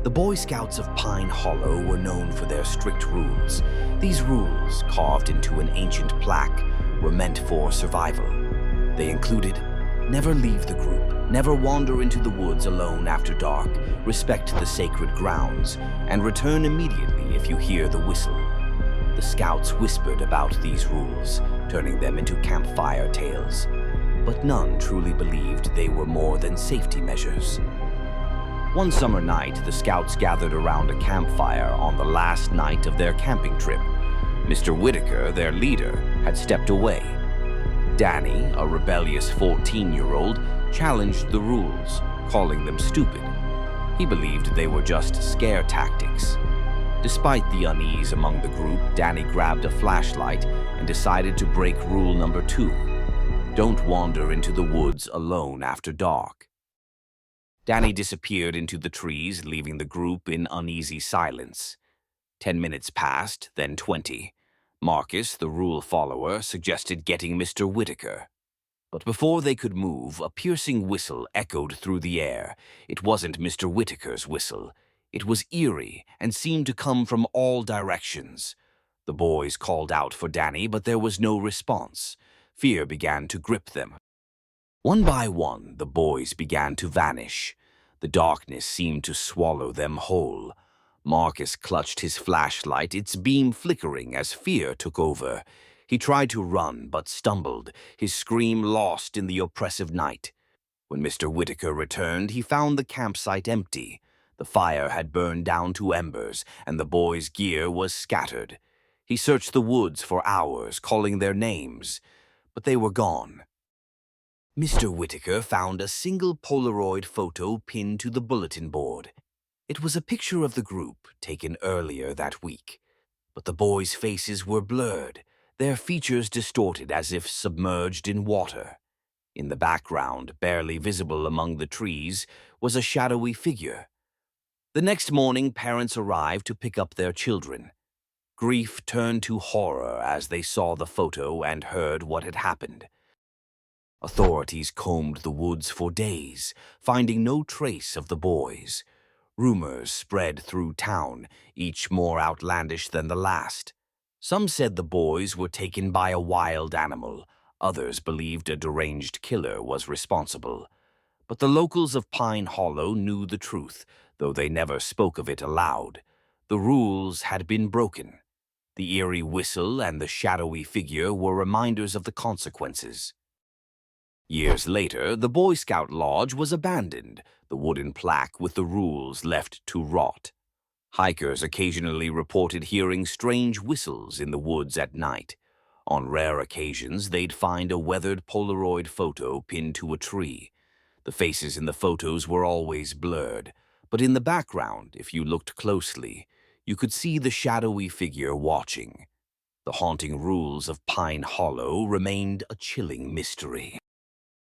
The Boy Scouts of Pine Hollow were known for their strict rules. These rules, carved into an ancient plaque, were meant for survival. They included: never leave the group, never wander into the woods alone after dark, respect the sacred grounds, and return immediately if you hear the whistle. The Scouts whispered about these rules, turning them into campfire tales, but none truly believed they were more than safety measures. One summer night, the Scouts gathered around a campfire on the last night of their camping trip. Mr. Whitaker, their leader, had stepped away. Danny, a rebellious 14-year-old, challenged the rules, calling them stupid. He believed they were just scare tactics. Despite the unease among the group, Danny grabbed a flashlight and decided to break rule number 2. Don't wander into the woods alone after dark. Danny disappeared into the trees, leaving the group in uneasy silence. 10 minutes passed, then 20. Marcus, the rule follower, suggested getting Mr. Whitaker. But before they could move, a piercing whistle echoed through the air. It wasn't Mr. Whitaker's whistle. It was eerie and seemed to come from all directions. The boys called out for Danny, but there was no response. Fear began to grip them. One by one, the boys began to vanish. The darkness seemed to swallow them whole. Marcus clutched his flashlight, its beam flickering as fear took over. He tried to run, but stumbled, his scream lost in the oppressive night. When Mr. Whitaker returned, he found the campsite empty. The fire had burned down to embers, and the boys' gear was scattered. He searched the woods for hours, calling their names, but they were gone. Mr. Whitaker found a single Polaroid photo pinned to the bulletin board. It was a picture of the group taken earlier that week, but the boys' faces were blurred, their features distorted as if submerged in water. In the background, barely visible among the trees, was a shadowy figure. The next morning, parents arrived to pick up their children. Grief turned to horror as they saw the photo and heard what had happened. Authorities combed the woods for days, finding no trace of the boys. Rumors spread through town, each more outlandish than the last. Some said the boys were taken by a wild animal. Others believed a deranged killer was responsible. But the locals of Pine Hollow knew the truth, though they never spoke of it aloud. The rules had been broken. The eerie whistle and the shadowy figure were reminders of the consequences. Years later, the Boy Scout Lodge was abandoned, the wooden plaque with the rules left to rot. Hikers occasionally reported hearing strange whistles in the woods at night. On rare occasions, they'd find a weathered Polaroid photo pinned to a tree. The faces in the photos were always blurred, but in the background, if you looked closely, you could see the shadowy figure watching. The haunting rules of Pine Hollow remained a chilling mystery.